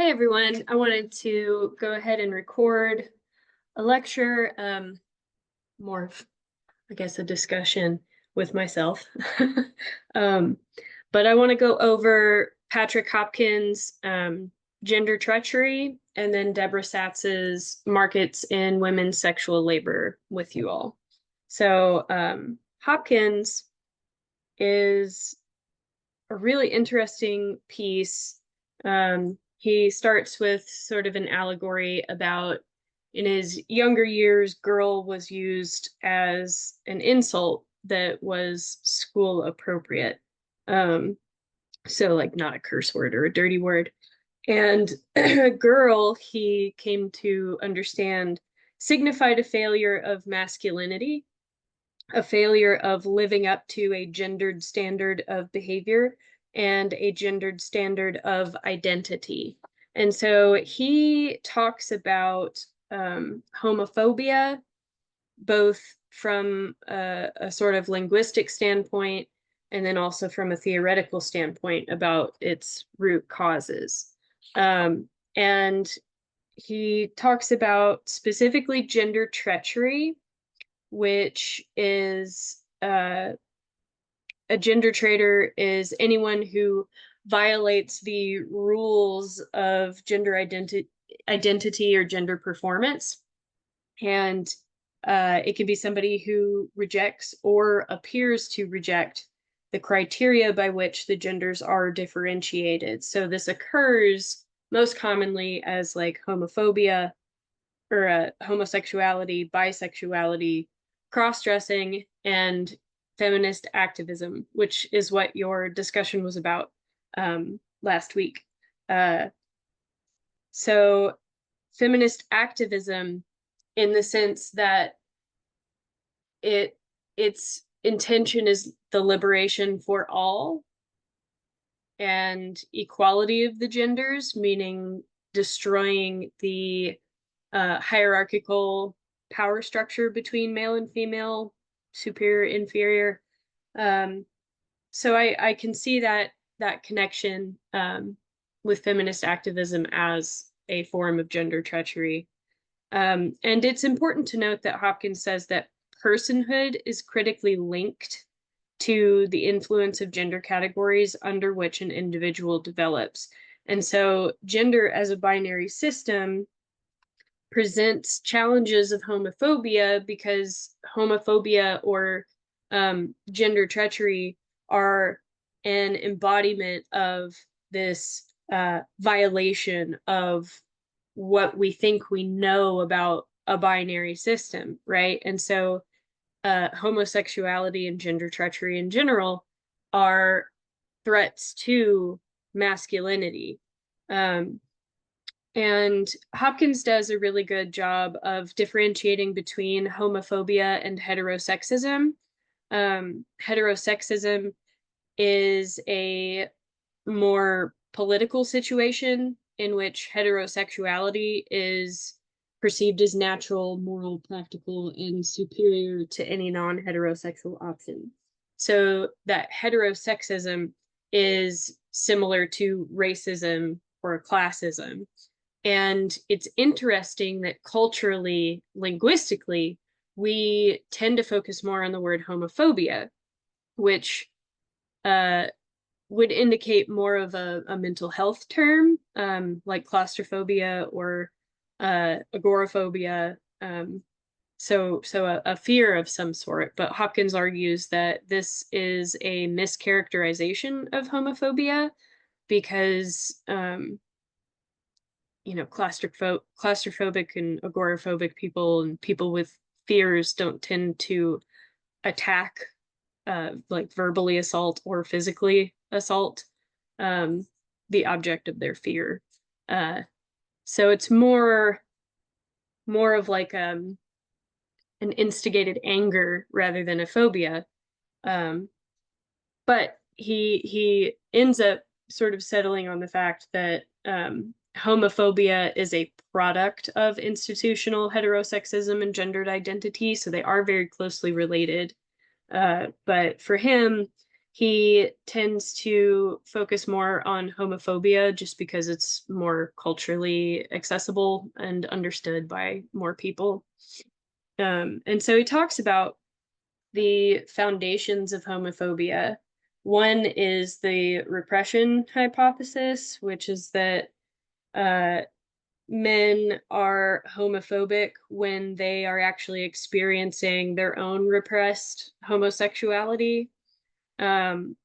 Hey everyone, I wanted to go ahead and record a lecture, more of, I guess, a discussion with myself. um, but I want to go over Patrick Hopkins' Gender Treachery and then Debra Satz's Markets in Women's Sexual Labor with you all. So Hopkins is a really interesting piece. He starts with sort of an allegory about in his younger years, girl was used as an insult that was school appropriate. So like not a curse word or a dirty word. And girl, he came to understand, signified a failure of masculinity, a failure of living up to a gendered standard of behavior and a gendered standard of identity. And so he talks about homophobia, both from a sort of linguistic standpoint and then also from a theoretical standpoint about its root causes. And he talks about specifically gender treachery, which is a gender traitor is anyone who violates the rules of gender identity or gender performance. And it can be somebody who rejects or appears to reject the criteria by which the genders are differentiated. So this occurs most commonly as like homophobia or homosexuality, bisexuality, cross-dressing, and feminist activism, which is what your discussion was about last week. So feminist activism in the sense that its intention is the liberation for all and equality of the genders, meaning destroying the hierarchical power structure between male and female, superior, inferior. So I can see that connection with feminist activism as a form of gender treachery. And it's important to note that Hopkins says that personhood is critically linked to the influence of gender categories under which an individual develops. And so gender as a binary system presents challenges of homophobia because homophobia or gender treachery are an embodiment of this violation of what we think we know about a binary system, right? And so homosexuality and gender treachery in general are threats to masculinity. And Hopkins does a really good job of differentiating between homophobia and heterosexism. Heterosexism is a more political situation in which heterosexuality is perceived as natural, moral, practical, and superior to any non-heterosexual option. So that heterosexism is similar to racism or classism. And it's interesting that culturally, linguistically, we tend to focus more on the word homophobia, which would indicate more of a mental health term, like claustrophobia or agoraphobia. So a fear of some sort. But Hopkins argues that this is a mischaracterization of homophobia because claustrophobic and agoraphobic people and people with fears don't tend to attack, like verbally assault or physically assault the object of their fear. So it's more of like an instigated anger rather than a phobia. But he ends up sort of settling on the fact that homophobia is a product of institutional heterosexism and gendered identity, so they are very closely related. But for him, He tends to focus more on homophobia just because it's more culturally accessible and understood by more people. And so he talks about the foundations of homophobia. One is the repression hypothesis, which is that uh, men are homophobic when they are actually experiencing their own repressed homosexuality. Um,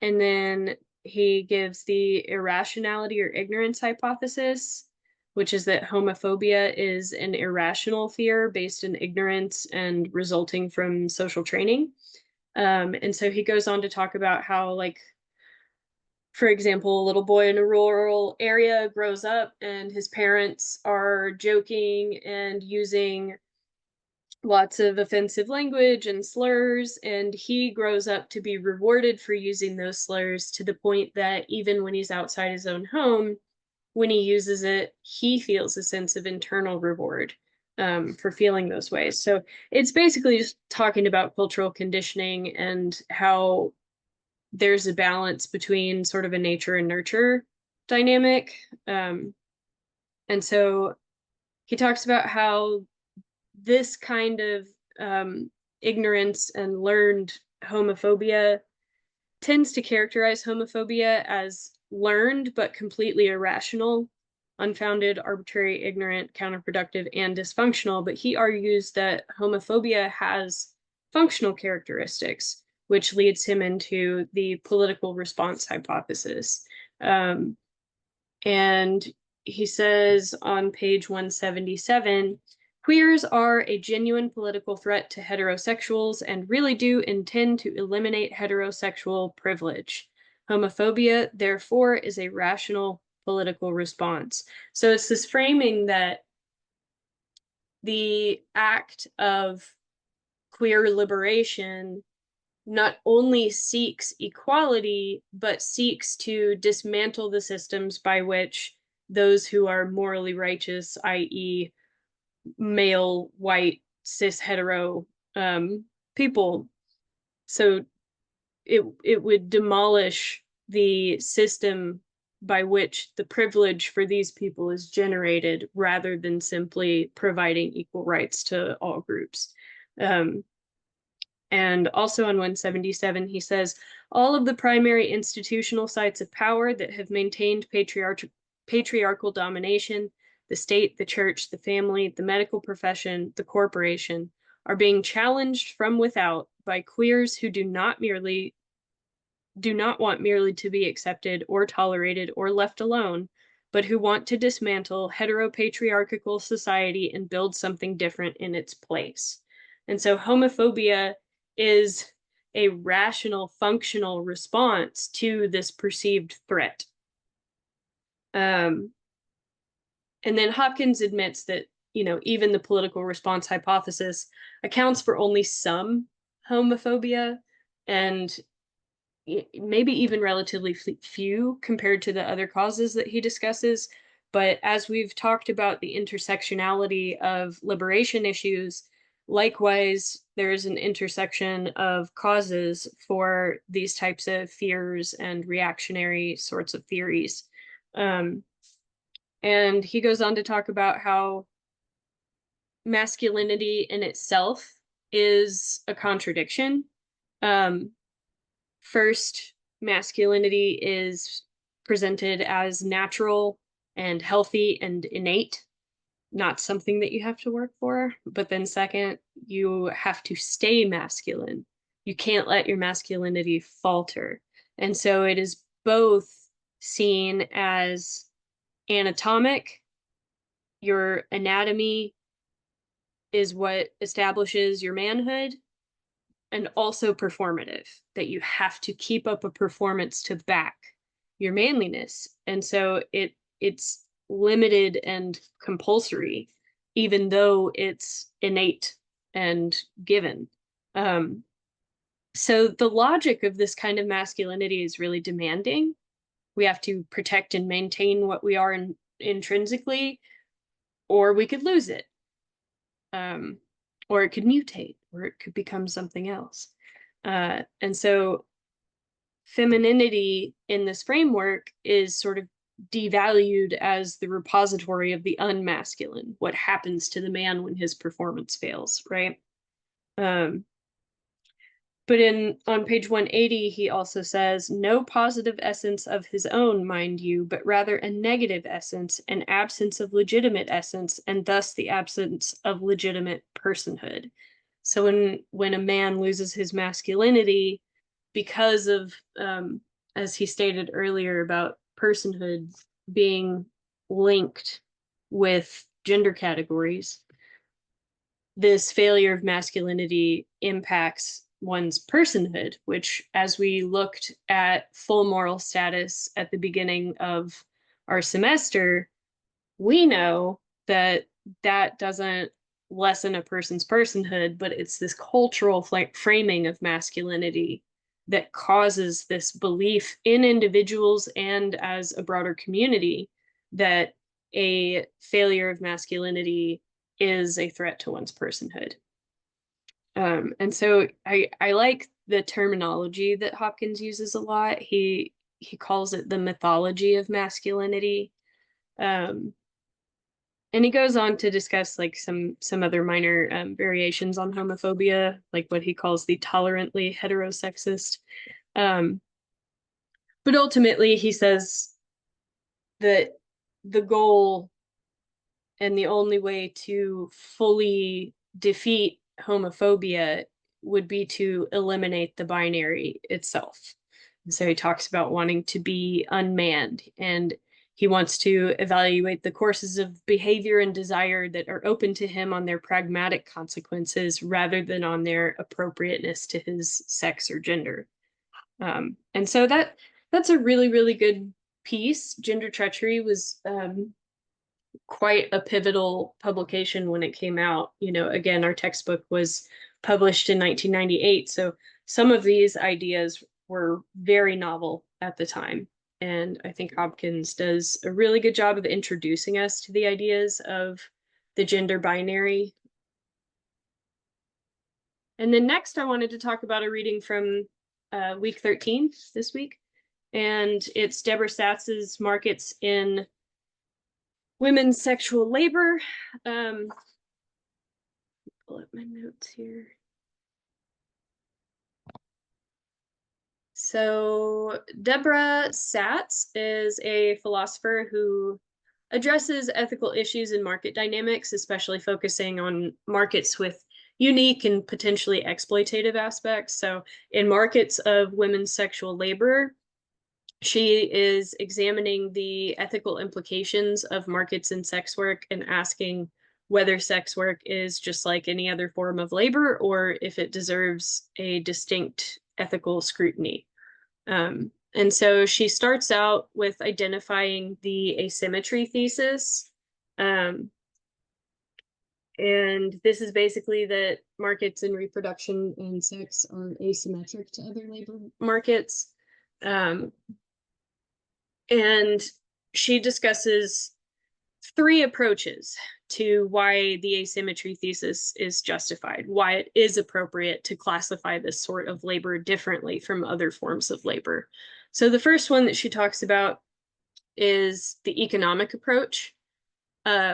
and then he gives the irrationality or ignorance hypothesis, which is that homophobia is an irrational fear based in ignorance and resulting from social training. And so he goes on to talk about how, like, for example, a little boy in a rural area grows up and his parents are joking and using lots of offensive language and slurs, and he grows up to be rewarded for using those slurs to the point that even when he's outside his own home, when he uses it, he feels a sense of internal reward for feeling those ways. So it's basically just talking about cultural conditioning and how there's a balance between sort of a nature and nurture dynamic. And so he talks about how this kind of ignorance and learned homophobia tends to characterize homophobia as learned but completely irrational, unfounded, arbitrary, ignorant, counterproductive, and dysfunctional. But he argues that homophobia has functional characteristics, which leads him into the political response hypothesis. And he says on page 177, queers are a genuine political threat to heterosexuals and really do intend to eliminate heterosexual privilege. Homophobia, therefore, is a rational political response. So it's this framing that the act of queer liberation not only seeks equality, but seeks to dismantle the systems by which those who are morally righteous, i.e., male, white, cis, hetero people. So it would demolish the system by which the privilege for these people is generated rather than simply providing equal rights to all groups. And also on 177, he says, all of the primary institutional sites of power that have maintained patriarchal domination, the state, the church, the family, the medical profession, the corporation, are being challenged from without by queers who do not want merely to be accepted or tolerated or left alone, but who want to dismantle heteropatriarchal society and build something different in its place. And so homophobia is a rational, functional response to this perceived threat. And then Hopkins admits that, even the political response hypothesis accounts for only some homophobia and maybe even relatively few compared to the other causes that he discusses. But as we've talked about the intersectionality of liberation issues, likewise, there is an intersection of causes for these types of fears and reactionary sorts of theories. And he goes on to talk about how masculinity in itself is a contradiction. First, masculinity is presented as natural and healthy and innate, not something that you have to work for. But then, second, you have to stay masculine. You can't let your masculinity falter. And so it is both seen as anatomic. Your anatomy is what establishes your manhood, and also performative, that you have to keep up a performance to back your manliness. And so it's limited and compulsory, even though it's innate and given. So the logic of this kind of masculinity is really demanding. We have to protect and maintain what we are intrinsically, or we could lose it. Or it could mutate, or it could become something else. And so femininity in this framework is sort of devalued as the repository of the unmasculine, what happens to the man when his performance fails, right? But on page 180, he also says, no positive essence of his own, mind you, but rather a negative essence, an absence of legitimate essence, and thus the absence of legitimate personhood. So when a man loses his masculinity because of, as he stated earlier, about personhood being linked with gender categories, this failure of masculinity impacts one's personhood, which, as we looked at full moral status at the beginning of our semester, we know that that doesn't lessen a person's personhood, but it's this cultural framing of masculinity that causes this belief in individuals and as a broader community that a failure of masculinity is a threat to one's personhood. And so I like the terminology that Hopkins uses a lot. He calls it the mythology of masculinity. And he goes on to discuss like some other minor variations on homophobia, like what he calls the tolerantly heterosexist. But ultimately, he says that the goal and the only way to fully defeat homophobia would be to eliminate the binary itself. And so he talks about wanting to be unmanned, and he wants to evaluate the courses of behavior and desire that are open to him on their pragmatic consequences rather than on their appropriateness to his sex or gender. And so that's a really, really good piece. Gender Treachery was quite a pivotal publication when it came out. You know, again, our textbook was published in 1998, so some of these ideas were very novel at the time. And I think Hopkins does a really good job of introducing us to the ideas of the gender binary. And then next, I wanted to talk about a reading from week 13 this week. And it's Debra Satz's Markets in Women's Sexual Labor. Pull up my notes here. So Debra Satz is a philosopher who addresses ethical issues in market dynamics, especially focusing on markets with unique and potentially exploitative aspects. So in markets of women's sexual labor, she is examining the ethical implications of markets in sex work and asking whether sex work is just like any other form of labor or if it deserves a distinct ethical scrutiny. And so she starts out with identifying the asymmetry thesis. And this is basically that markets in reproduction and sex are asymmetric to other labor markets. And she discusses three approaches to why the asymmetry thesis is justified, why it is appropriate to classify this sort of labor differently from other forms of labor. So the first one that she talks about is the economic approach,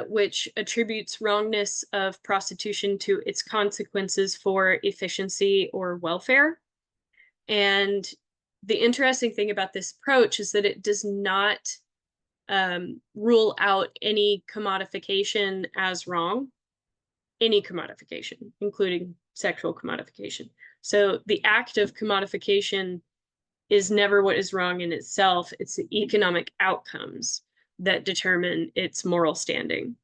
which attributes wrongness of prostitution to its consequences for efficiency or welfare. And the interesting thing about this approach is that it does not rule out any commodification as wrong, any commodification, including sexual commodification. So the act of commodification is never what is wrong in itself. It's the economic outcomes that determine its moral standing.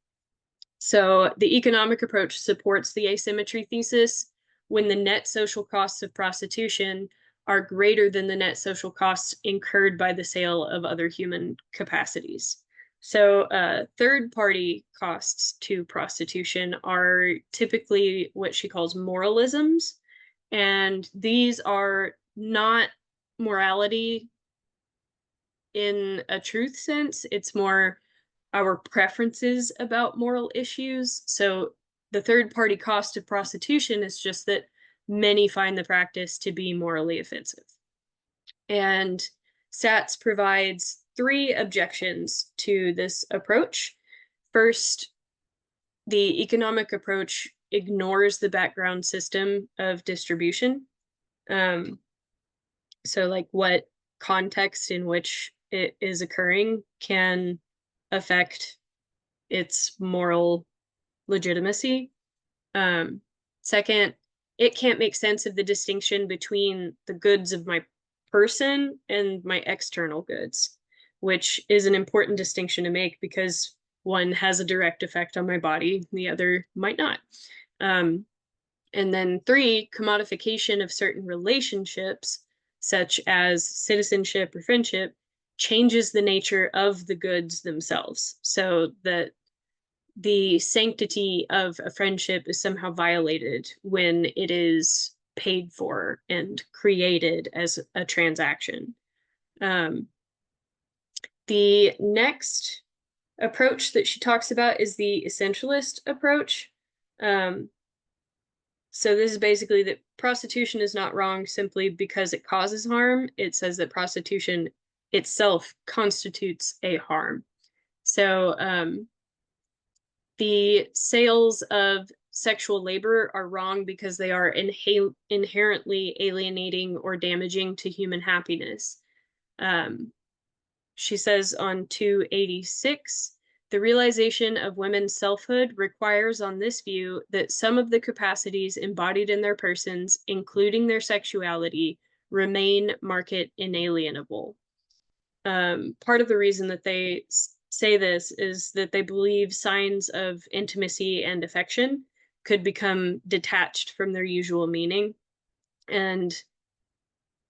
So the economic approach supports the asymmetry thesis when the net social costs of prostitution are greater than the net social costs incurred by the sale of other human capacities. So third-party costs to prostitution are typically what she calls moralisms, and these are not morality in a truth sense. It's more our preferences about moral issues. So the third-party cost of prostitution is just that many find the practice to be morally offensive. And Satz provides 3 objections to this approach. First, the economic approach ignores the background system of distribution. So like what context in which it is occurring can affect its moral legitimacy. Second, it can't make sense of the distinction between the goods of my person and my external goods, which is an important distinction to make because one has a direct effect on my body, the other might not. And then 3, commodification of certain relationships, such as citizenship or friendship, changes the nature of the goods themselves, so that the sanctity of a friendship is somehow violated when it is paid for and created as a transaction. The next approach that she talks about is the essentialist approach. So this is basically that prostitution is not wrong simply because it causes harm. It says that prostitution itself constitutes a harm. So the sales of sexual labor are wrong because they are inherently alienating or damaging to human happiness. She says on 286, the realization of women's selfhood requires on this view that some of the capacities embodied in their persons, including their sexuality, remain market inalienable. Part of the reason that they say this is that they believe signs of intimacy and affection could become detached from their usual meaning. And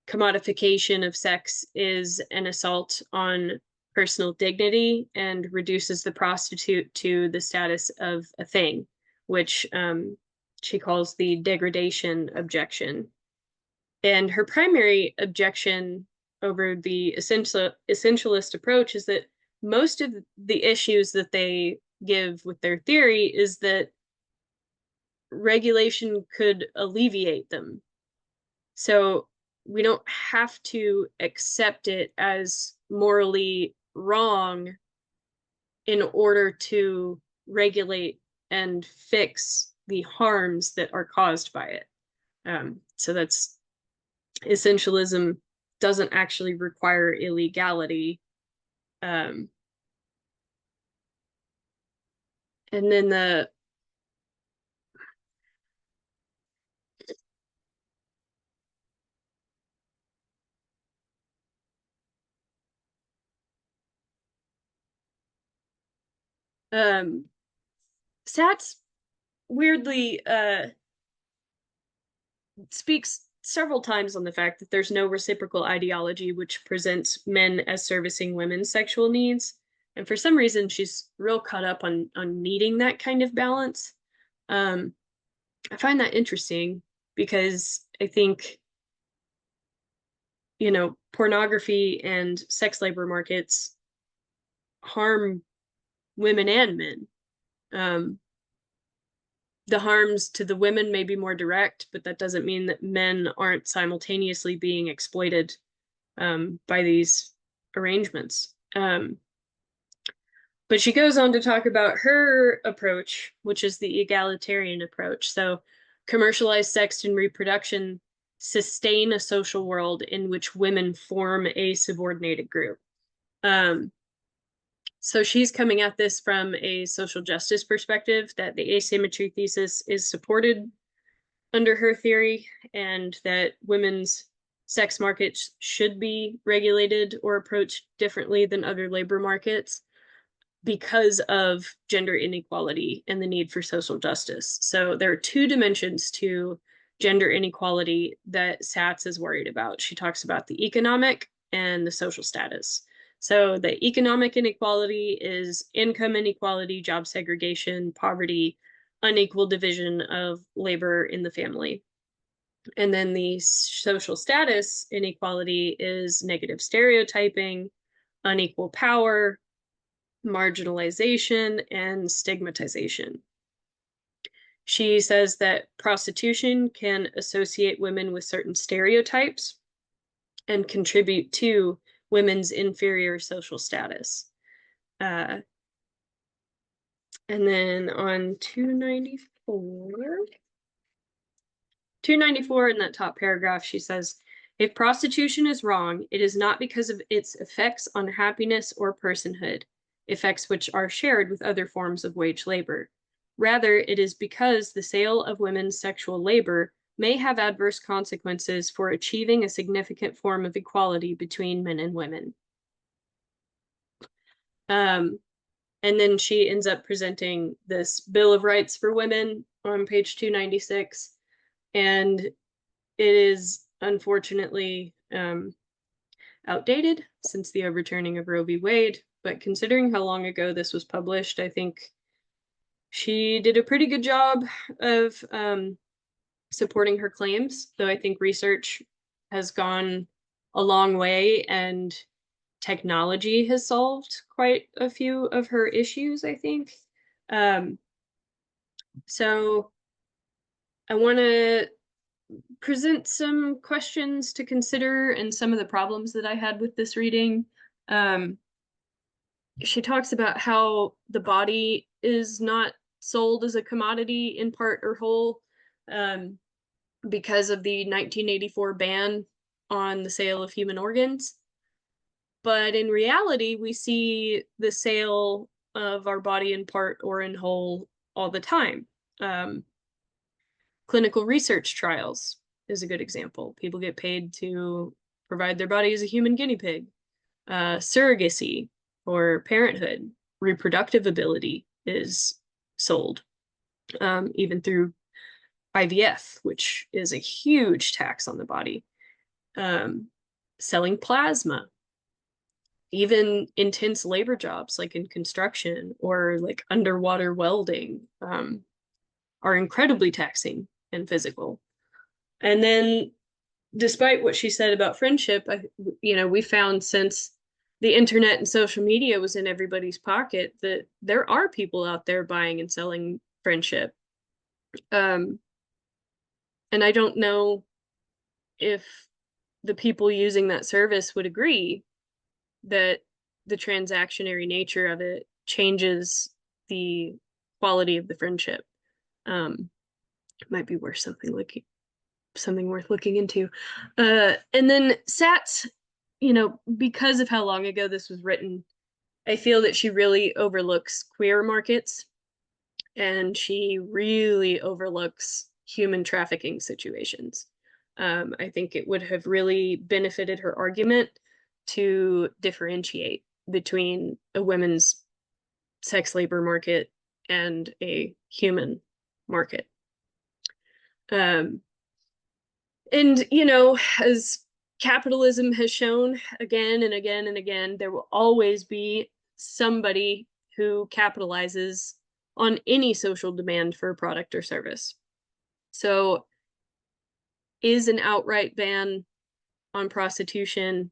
commodification of sex is an assault on personal dignity and reduces the prostitute to the status of a thing, which she calls the degradation objection. And her primary objection over the essentialist approach is that most of the issues that they give with their theory is that regulation could alleviate them. So we don't have to accept it as morally wrong in order to regulate and fix the harms that are caused by it. So that's essentialism doesn't actually require illegality. And then the Satz weirdly speaks several times on the fact that there's no reciprocal ideology which presents men as servicing women's sexual needs. And for some reason, she's real caught up on needing that kind of balance. I find that interesting because I think, you know, pornography and sex labor markets harm women and men. The harms to the women may be more direct, but that doesn't mean that men aren't simultaneously being exploited by these arrangements. But she goes on to talk about her approach, which is the egalitarian approach. So commercialized sex and reproduction sustain a social world in which women form a subordinated group. So she's coming at this from a social justice perspective, that the asymmetry thesis is supported under her theory, and that women's sex markets should be regulated or approached differently than other labor markets because of gender inequality and the need for social justice. So there are 2 dimensions to gender inequality that Satz is worried about. She talks about the economic and the social status. So the economic inequality is income inequality, job segregation, poverty, unequal division of labor in the family. And then the social status inequality is negative stereotyping, unequal power, marginalization, and stigmatization. She says that prostitution can associate women with certain stereotypes, and contribute to women's inferior social status. And then on 294 in that top paragraph, she says, if prostitution is wrong, it is not because of its effects on happiness or personhood, effects which are shared with other forms of wage labor. Rather, it is because the sale of women's sexual labor may have adverse consequences for achieving a significant form of equality between men and women. And then she ends up presenting this Bill of Rights for Women on page 296. And it is unfortunately outdated since the overturning of Roe v. Wade. But considering how long ago this was published, I think she did a pretty good job of supporting her claims, though I think research has gone a long way and technology has solved quite a few of her issues, I think. So I want to present some questions to consider and some of the problems that I had with this reading. She talks about how the body is not sold as a commodity in part or whole because of the 1984 ban on the sale of human organs. But in reality, we see the sale of our body in part or in whole all the time. Clinical research trials is a good example. People get paid to provide their body as a human guinea pig. Surrogacy or parenthood, reproductive ability is sold, even through IVF, which is a huge tax on the body. Selling plasma, even intense labor jobs like in construction or like underwater welding are incredibly taxing and physical. And then despite what she said about friendship, we found since the internet and social media was in everybody's pocket that there are people out there buying and selling friendship. And I don't know if the people using that service would agree that the transactionary nature of it changes the quality of the friendship. It might be worth something worth looking into. And then Satz, because of how long ago this was written, I feel that she really overlooks queer markets and she really overlooks human trafficking situations. I think it would have really benefited her argument to differentiate between a women's sex labor market and a human market. And, as capitalism has shown again and again and again, there will always be somebody who capitalizes on any social demand for a product or service. So is an outright ban on prostitution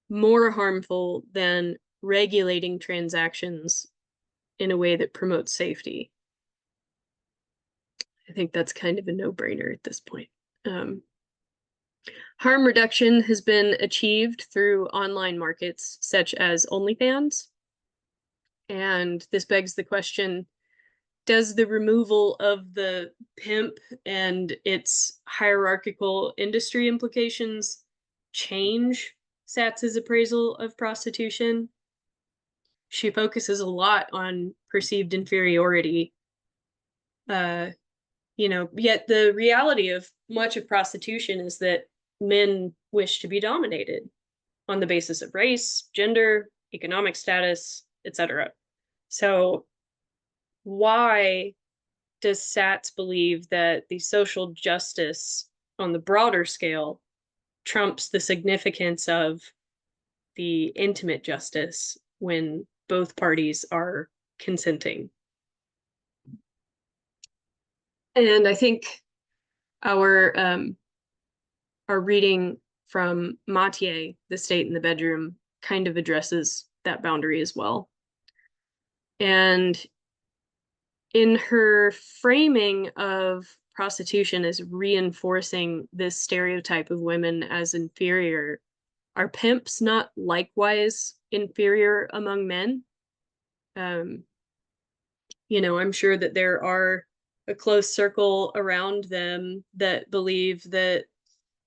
more harmful than regulating transactions in a way that promotes safety? I think that's kind of a no-brainer at this point. Harm reduction has been achieved through online markets such as OnlyFans. And this begs the question, does the removal of the pimp and its hierarchical industry implications change Satz's appraisal of prostitution? She focuses a lot on perceived inferiority. Yet the reality of much of prostitution is that men wish to be dominated on the basis of race, gender, economic status, etc. So why does Satz believe that the social justice on the broader scale trumps the significance of the intimate justice when both parties are consenting? And I think our reading from Mathieu, The State in the Bedroom, kind of addresses that boundary as well. And in her framing of prostitution as reinforcing this stereotype of women as inferior, are pimps not likewise inferior among men? Um, I'm sure that there are a close circle around them that believe that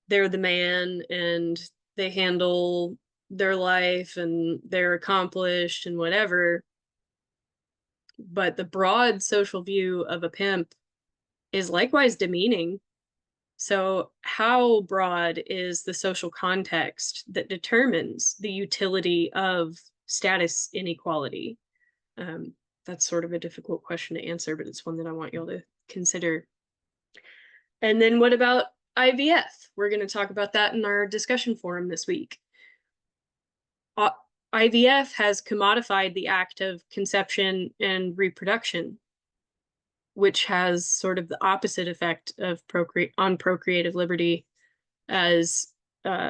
they're the man and they handle their life and they're accomplished and whatever. But the broad social view of a pimp is likewise demeaning. So, how broad is the social context that determines the utility of status inequality? Um, that's sort of a difficult question to answer, but it's one that I want y'all to consider. And then what about IVF? We're going to talk about that in our discussion forum this week. IVF has commodified the act of conception and reproduction, which has sort of the opposite effect of procreative liberty as,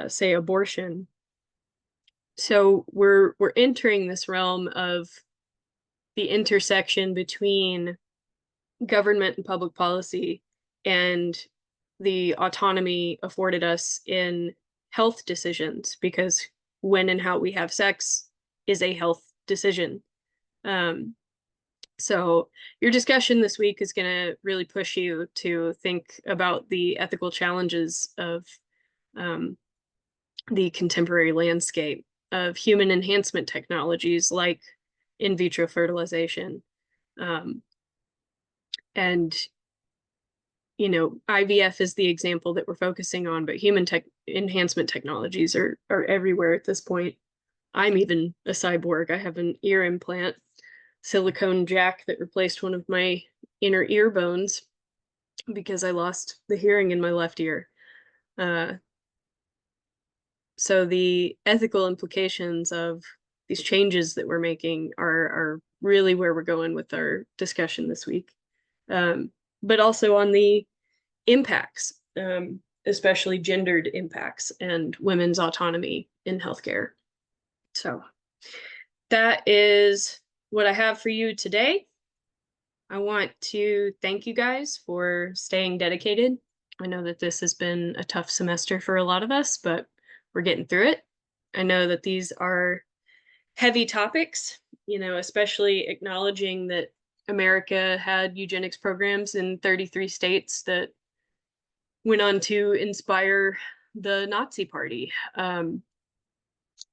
say, abortion. So we're entering this realm of the intersection between government and public policy and the autonomy afforded us in health decisions, because when and how we have sex is a health decision. So your discussion this week is going to really push you to think about the ethical challenges of the contemporary landscape of human enhancement technologies like in vitro fertilization. And IVF is the example that we're focusing on, but human enhancement technologies are everywhere at this point. I'm even a cyborg. I have an ear implant, silicone jack that replaced one of my inner ear bones because I lost the hearing in my left ear. So the ethical implications of these changes that we're making are really where we're going with our discussion this week. But also on the impacts, especially gendered impacts and women's autonomy in healthcare. So that is what I have for you today. I want to thank you guys for staying dedicated. I know that this has been a tough semester for a lot of us, but we're getting through it. I know that these are heavy topics, especially acknowledging that America had eugenics programs in 33 states that went on to inspire the Nazi Party.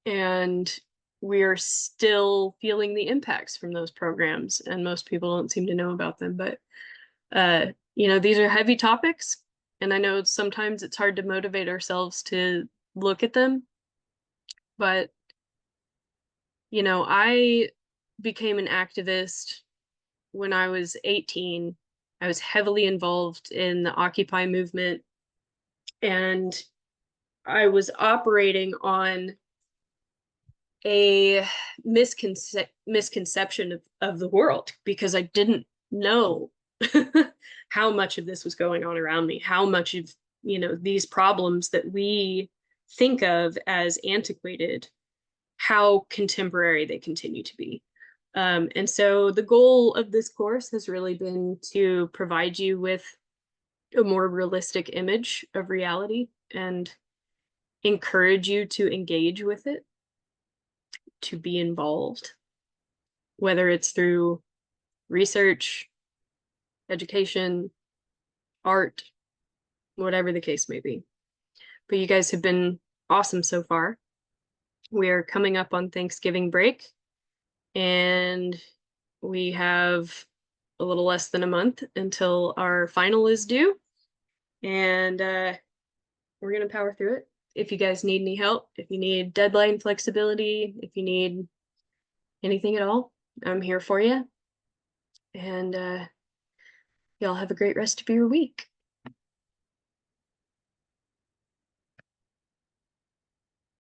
And we are still feeling the impacts from those programs, and most people don't seem to know about them. But, these are heavy topics, and I know sometimes it's hard to motivate ourselves to look at them. But, I became an activist when I was 18. I was heavily involved in the Occupy movement, and I was operating on a misconception of the world because I didn't know how much of this was going on around me, how much of, these problems that we think of as antiquated, how contemporary they continue to be. And so the goal of this course has really been to provide you with a more realistic image of reality and encourage you to engage with it, to be involved, whether it's through research, education, art, whatever the case may be. But you guys have been awesome so far. We're coming up on Thanksgiving break, and we have a little less than a month until our final is due. And we're going to power through it. If you guys need any help, if you need deadline flexibility, if you need anything at all, I'm here for you. And y'all have a great rest of your week.